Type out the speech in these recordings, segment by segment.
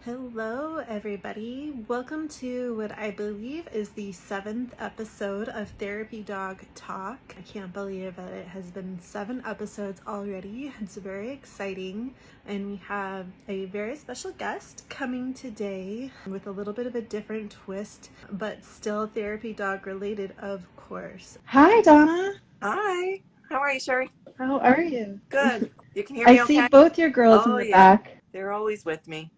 Hello, everybody. Welcome to what I believe is the 7th episode of Therapy Dog Talk. I can't believe that it has been 7 episodes already. It's very exciting. And we have a very special guest coming today with a little bit of a different twist, but still therapy dog related, of course. Hi, Donna. Hi. How are you, Sherry? How are you? Good. You can hear I me see okay? both your girls in Oh, the yeah. back. They're always with me.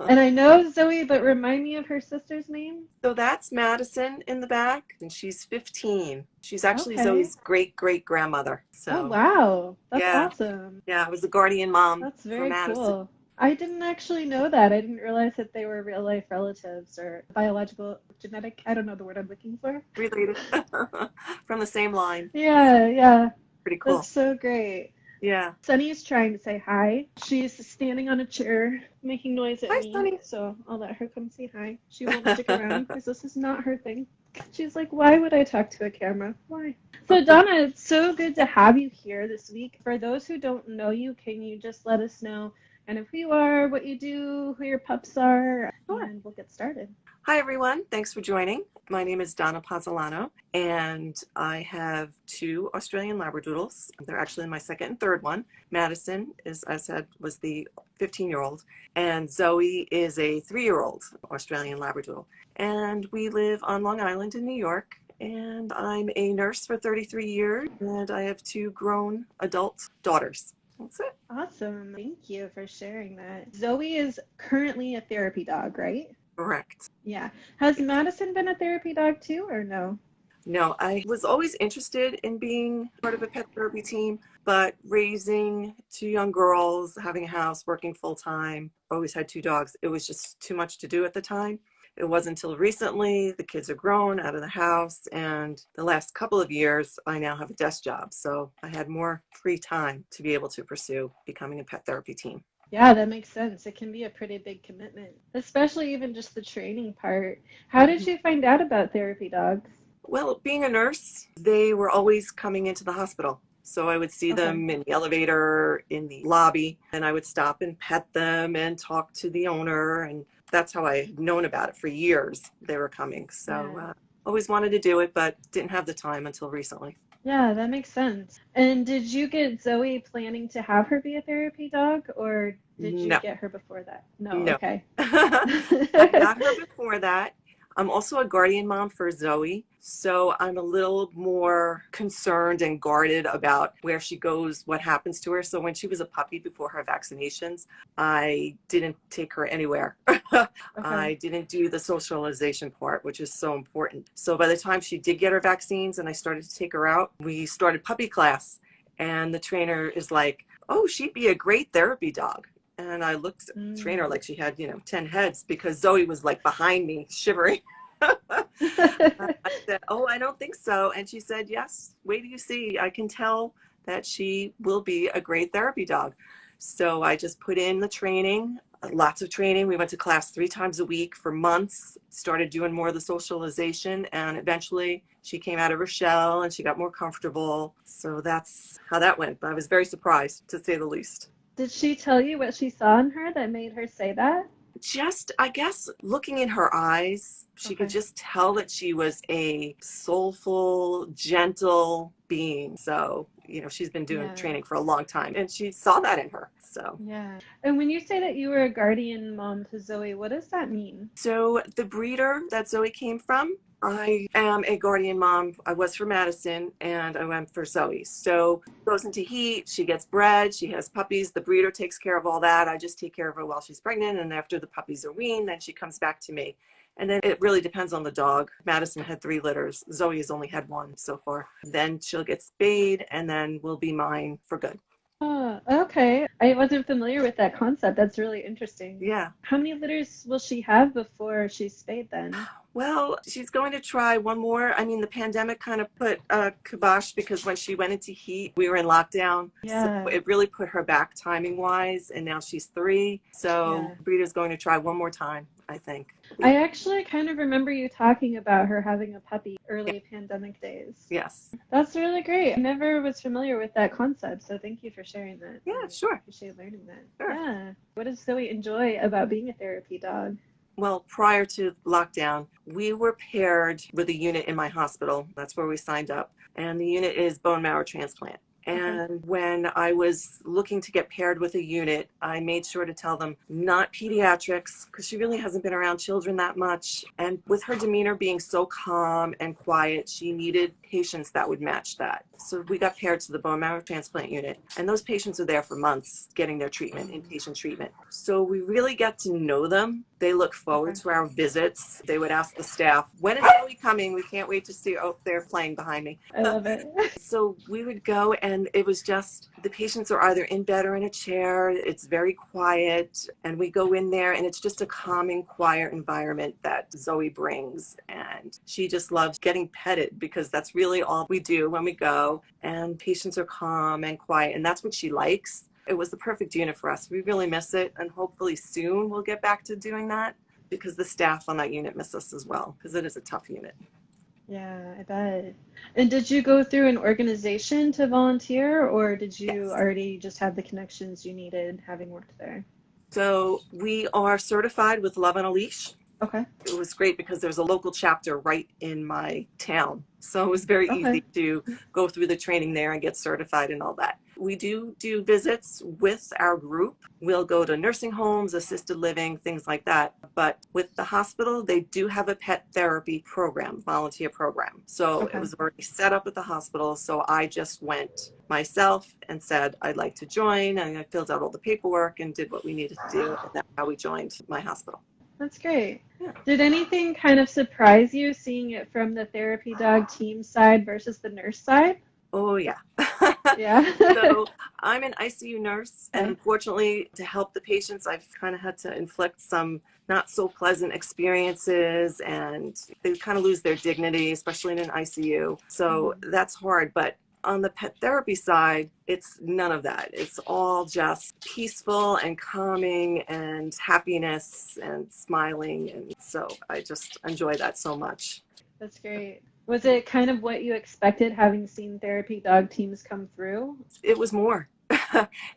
And I know Zoe, but remind me of her sister's name. So that's Madison in the back, and she's 15. She's actually Okay. Zoe's great-great-grandmother. Oh, So, wow. That's yeah. awesome. Yeah, I was the guardian mom That's for very Madison. cool. I didn't actually know that. I didn't realize that they were real life relatives or biological, genetic. I don't know the word I'm looking for. Related. From the same line. Yeah. Pretty That's cool. so great. Yeah. Sunny's trying to say hi. She's standing on a chair making noise at Hi, me, Sonny. so I'll let her come say hi. She won't stick around because this is not her thing. She's like, why would I talk to a camera? Why? So, Donna, it's so good to have you here this week. For those who don't know you, can you just let us know kind of who you are, what you do, who your pups are, Sure. and we'll get started. Hi, everyone. Thanks for joining. My name is Donna Pozzolano, and I have 2 Australian Labradoodles. They're actually my second and third one. Madison, as I said, was the 15-year-old, and Zoe is a 3-year-old Australian Labradoodle. And we live on Long Island in New York, and I'm a nurse for 33 years, and I have 2 grown adult daughters. That's it. Awesome. Thank you for sharing that. Zoe is currently a therapy dog, right? Correct. Yeah. Has Madison been a therapy dog too, or no? No, I was always interested in being part of a pet therapy team, but raising 2 young girls, having a house, working full time, always had 2 dogs. It was just too much to do at the time. It wasn't until recently the kids are grown out of the house, and the last couple of years I now have a desk job. So I had more free time to be able to pursue becoming a pet therapy team. Yeah, that makes sense. It can be a pretty big commitment, especially even just the training part. How did you find out about therapy dogs? Well, being a nurse, they were always coming into the hospital. So I would see Okay. them in the elevator, in the lobby, and I would stop and pet them and talk to the owner. And that's how I had known about it for years. They were coming. So Yeah. always wanted to do it, but didn't have the time until recently. Yeah, that makes sense. And did you get Zoe planning to have her be a therapy dog, or did you No. get her before that? No, No. okay. I got her before that. I'm also a guardian mom for Zoe, so I'm a little more concerned and guarded about where she goes, what happens to her. So when she was a puppy before her vaccinations, I didn't take her anywhere. Okay. I didn't do the socialization part, which is so important. So by the time she did get her vaccines and I started to take her out, we started puppy class. And the trainer is like, oh, she'd be a great therapy dog. And I looked at the trainer Mm. like she had, 10 heads because Zoe was like behind me shivering. I said, oh, I don't think so. And she said, yes, wait till you see. I can tell that she will be a great therapy dog. So I just put in the training, lots of training. We went to class 3 times a week for months, started doing more of the socialization. And eventually she came out of her shell and she got more comfortable. So that's how that went. But I was very surprised, to say the least. Did she tell you what she saw in her that made her say that? Just, I guess, looking in her eyes, she could Okay. just tell that she was a soulful, gentle being. So, she's been doing Yeah. training for a long time and she saw that in her. So, Yeah. And when you say that you were a guardian mom to Zoe, what does that mean? so the breeder that Zoe came from, I am a guardian mom. I was for Madison and I went for Zoe. So she goes into heat, she gets bred, she has puppies. The breeder takes care of all that. I just take care of her while she's pregnant. And after the puppies are weaned, then she comes back to me. And then it really depends on the dog. Madison had 3 litters. Zoe has only had 1 so far. Then she'll get spayed and then will be mine for good. Oh, okay. I wasn't familiar with that concept. That's really interesting. Yeah. How many litters will she have before she's spayed then? Well, she's going to try one more. I mean, the pandemic kind of put a kibosh because when she went into heat, we were in lockdown. So Yeah. it really put her back timing wise. And now she's 3. So Yeah. Breda's going to try one more time, I think. I actually kind of remember you talking about her having a puppy Yeah. early pandemic days. Yes. That's really great. I never was familiar with that concept, so thank you for sharing that. Yeah, I sure. appreciate learning that. Sure. Yeah. What does Zoe enjoy about being a therapy dog? Well, prior to lockdown, we were paired with a unit in my hospital. That's where we signed up. And the unit is bone marrow transplant. Okay. And when I was looking to get paired with a unit, I made sure to tell them not pediatrics, because she really hasn't been around children that much. And with her demeanor being so calm and quiet, she needed patients that would match that. So we got paired to the bone marrow transplant unit. And those patients are there for months getting their treatment, inpatient treatment. So we really get to know them. They look forward to our visits. They would ask the staff, when is Zoe coming? We can't wait to see. Oh, they're playing behind me. I love it. So we would go, and it was just the patients are either in bed or in a chair. It's very quiet, and we go in there, and it's just a calming, quiet environment that Zoe brings. And she just loves getting petted because that's really all we do when we go. And patients are calm and quiet, and that's what she likes. It was the perfect unit for us. We really miss it, and hopefully soon we'll get back to doing that because the staff on that unit miss us as well because it is a tough unit. Yeah, I bet. And did you go through an organization to volunteer, or did you Yes. already just have the connections you needed having worked there? So we are certified with Love on a Leash. Okay. It was great because there's a local chapter right in my town. So it was very easy Okay. to go through the training there and get certified and all that. We do visits with our group. We'll go to nursing homes, assisted living, things like that. But with the hospital, they do have a pet therapy program, volunteer program. So it Okay. was already set up at the hospital. So I just went myself and said, I'd like to join. And I filled out all the paperwork and did what we needed to do. And that's how we joined my hospital. That's great. Yeah. Did anything kind of surprise you seeing it from the therapy dog team side versus the nurse side? Oh, yeah. Yeah. So I'm an ICU nurse, and Okay. unfortunately, to help the patients, I've kind of had to inflict some not so pleasant experiences, and they kind of lose their dignity, especially in an ICU. So that's hard. But on the pet therapy side, it's none of that. It's all just peaceful and calming and happiness and smiling. And so I just enjoy that so much. That's great. Was it kind of what you expected having seen therapy dog teams come through? It was more.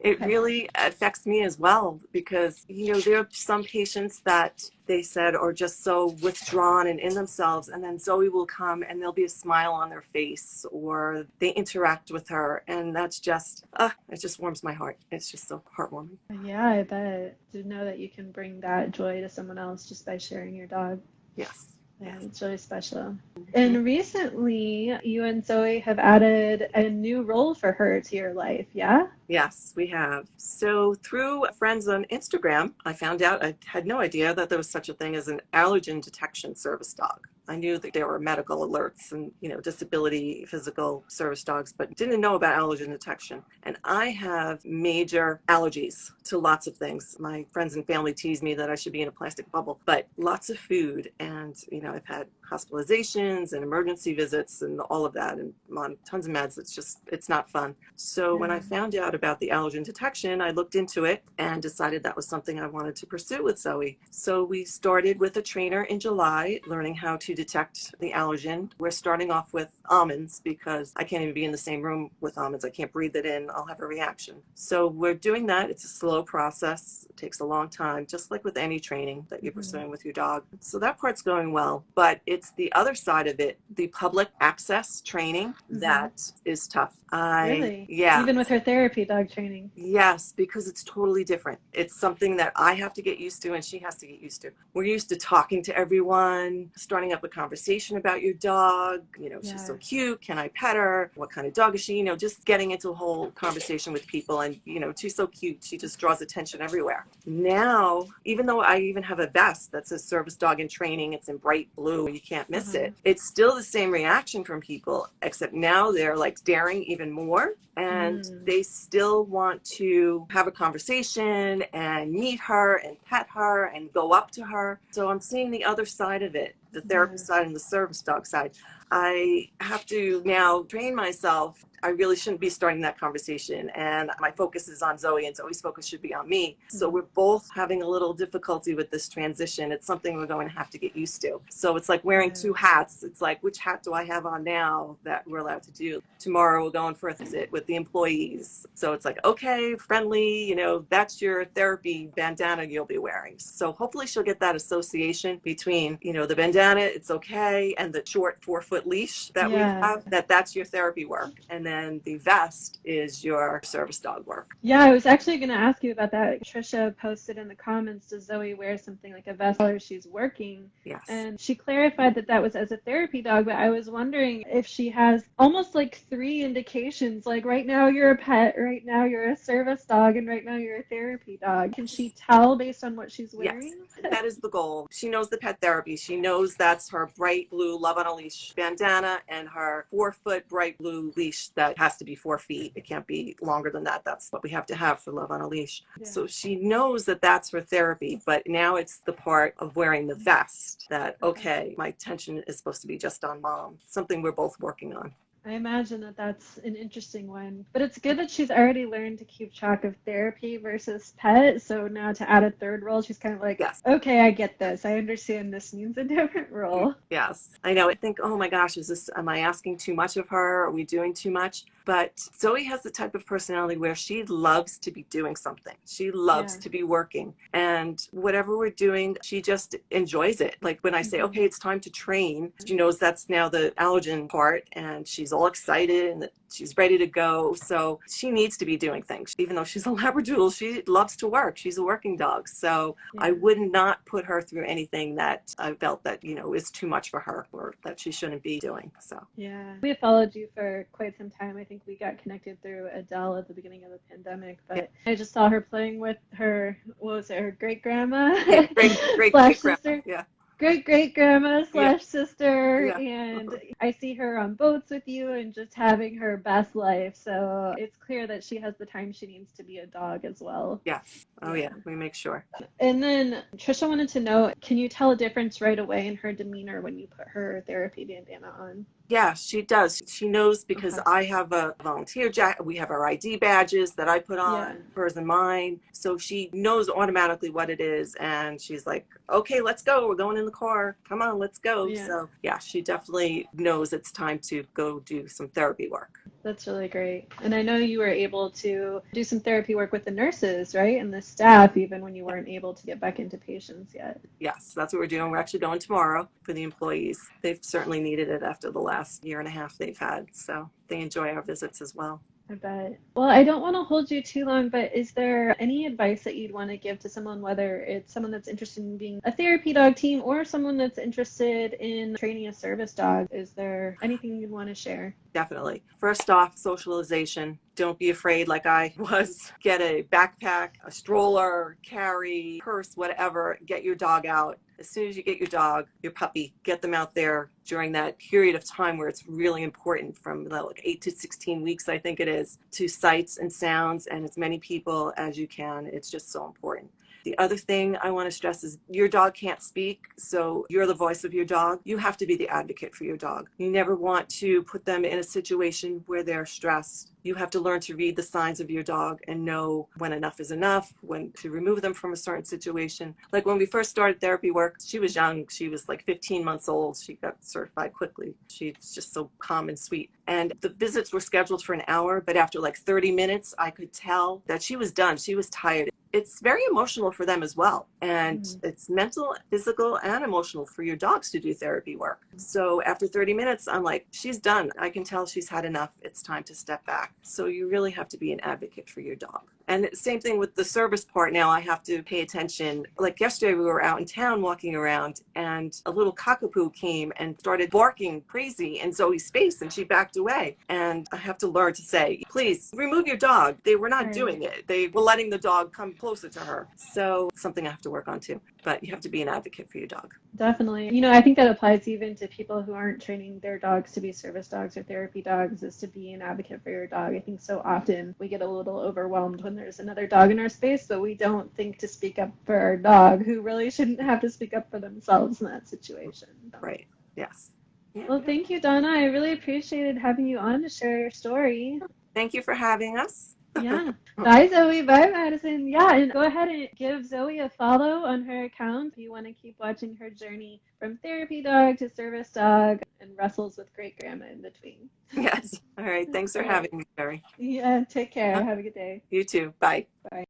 It Okay. really affects me as well because, there are some patients that they said are just so withdrawn and in themselves. And then Zoe will come and there'll be a smile on their face or they interact with her. And that's just, it just warms my heart. It's just so heartwarming. Yeah, I bet. To know that you can bring that joy to someone else just by sharing your dog. Yes. Yeah, Yes. it's really special. And recently, you and Zoe have added a new role for her to your life, yeah? Yes, we have. So through friends on Instagram, I found out, I had no idea that there was such a thing as an allergen detection service dog. I knew that there were medical alerts and, disability physical service dogs, but didn't know about allergen detection. And I have major allergies to lots of things. My friends and family tease me that I should be in a plastic bubble, but lots of food. And, I've had hospitalizations and emergency visits and all of that, and I'm on tons of meds. It's not fun. So when I found out about the allergen detection, I looked into it and decided that was something I wanted to pursue with Zoe. So we started with a trainer in July, learning how to detect the allergen. We're starting off with almonds because I can't even be in the same room with almonds. I can't breathe it in. I'll have a reaction. So we're doing that. It's a slow process. It takes a long time, just like with any training that you're pursuing with your dog. So that part's going well, but it's the other side of it, the public access training that is tough. Really? Yeah. Even with her therapy dog training? Yes, because it's totally different. It's something that I have to get used to and she has to get used to. We're used to talking to everyone, starting up a conversation about your dog. She's so cute. Can I pet her? What kind of dog is she? Just getting into a whole conversation with people. And, she's so cute. She just draws attention everywhere. Now, even though I even have a vest that says service dog in training, it's in bright blue, you can't miss it. It's still the same reaction from people, except now they're like staring even more. And they still want to have a conversation and meet her and pet her and go up to her. So I'm seeing the other side of it. the therapy side and the service dog side. I have to now train myself. I really shouldn't be starting that conversation. And my focus is on Zoe, and Zoe's focus should be on me. So we're both having a little difficulty with this transition. It's something we're going to have to get used to. So it's like wearing two hats. It's like, which hat do I have on now that we're allowed to do? Tomorrow we're going for a visit with the employees. So it's like, okay, friendly, you know, that's your therapy bandana you'll be wearing. So hopefully she'll get that association between, you know, the bandana, it's okay, and the short 4-foot leash that we have, that's your therapy work. And then the vest is your service dog work. Yeah, I was actually going to ask you about that. Trisha posted in the comments, does Zoe wear something like a vest while she's working? Yes. And she clarified that that was as a therapy dog, but I was wondering if she has almost like 3 indications, like right now you're a pet, right now you're a service dog, and right now you're a therapy dog. Can she tell based on what she's wearing? Yes, that is the goal. She knows the pet therapy. She knows that's her bright blue Love on a Leash bandana and her 4-foot bright blue leash that has to be 4 feet. It can't be longer than that. That's what we have to have for Love on a Leash. Yeah. So she knows that that's her therapy, but now it's the part of wearing the vest that, okay, my attention is supposed to be just on mom. Something we're both working on. I imagine that that's an interesting one, but it's good that she's already learned to keep track of therapy versus pet. So now to add a third role, she's kind of like, yes, okay, I get this. I understand this means a different role. Yes, I know. I think, oh my gosh, am I asking too much of her? Are we doing too much? But Zoe has the type of personality where she loves to be doing something. She loves to be working. And whatever we're doing, she just enjoys it. Like when I say, okay, it's time to train, she knows that's now the allergen part, and she's all excited and she's ready to go. So she needs to be doing things. Even though she's a Labradoodle, she loves to work. She's a working dog. So I would not put her through anything that I felt that, you know, is too much for her or that she shouldn't be doing. So yeah, we have followed you for quite some time. I think we got connected through Adele at the beginning of the pandemic, but I just saw her playing with her, what was it, her great-grandma? Yeah, great-grandma, yeah. Great-great-grandma / sister, and I see her on boats with you and just having her best life. So it's clear that she has the time she needs to be a dog as well. Yes. Oh yeah, we make sure. And then Trisha wanted to know, can you tell a difference right away in her demeanor when you put her therapy bandana on? Yeah, she does. She knows because I have a volunteer jacket. We have our ID badges that I put on, hers and mine. So she knows automatically what it is. And she's like, okay, let's go. We're going in the car. Come on, let's go. Yeah. So yeah, she definitely knows it's time to go do some therapy work. That's really great. And I know you were able to do some therapy work with the nurses, right? And the staff, even when you weren't able to get back into patients yet. Yes, that's what we're doing. We're actually going tomorrow for the employees. They've certainly needed it after the last year and a half they've had. So they enjoy our visits as well. I bet. Well, I don't want to hold you too long, but is there any advice that you'd want to give to someone, whether it's someone that's interested in being a therapy dog team or someone that's interested in training a service dog? Is there anything you'd want to share? Definitely. First off, socialization. Don't be afraid like I was. Get a backpack, a stroller, carry, purse, whatever. Get your dog out. As soon as you get your dog, your puppy, get them out there during that period of time where it's really important, from like 8 to 16 weeks, I think it is, to sights and sounds and as many people as you can. It's just so important. The other thing I want to stress is your dog can't speak, so you're the voice of your dog. You have to be the advocate for your dog. You never want to put them in a situation where they're stressed. You have to learn to read the signs of your dog and know when enough is enough, when to remove them from a certain situation. Like when we first started therapy work, she was young. She was like 15 months old. She got certified quickly. She's just so calm and sweet. And the visits were scheduled for an hour, but after like 30 minutes, I could tell that she was done. She was tired. It's very emotional for them as well. And it's mental, physical, and emotional for your dogs to do therapy work. So after 30 minutes, I'm like, she's done. I can tell she's had enough. It's time to step back. So you really have to be an advocate for your dog. And same thing with the service part. Now I have to pay attention. Like yesterday, we were out in town walking around and a little cockapoo came and started barking crazy in Zoe's space, and she backed away. And I have to learn to say, please remove your dog. They were not doing it. They were letting the dog come closer to her. So something I have to work on too. But you have to be an advocate for your dog. Definitely. You know, I think that applies even to people who aren't training their dogs to be service dogs or therapy dogs is to be an advocate for your dog. I think so often we get a little overwhelmed when there's another dog in our space, but we don't think to speak up for our dog, who really shouldn't have to speak up for themselves in that situation. Right. Yes. Yeah. Well, thank you, Donna. I really appreciated having you on to share your story. Thank you for having us. Yeah. Bye, Zoe. Bye, Madison. Yeah, and go ahead and give Zoe a follow on her account if you want to keep watching her journey from therapy dog to service dog and wrestles with great grandma in between. Yes. All right. Thanks for having me, Sherry. Yeah, take care. Have a good day. You too. Bye. Bye.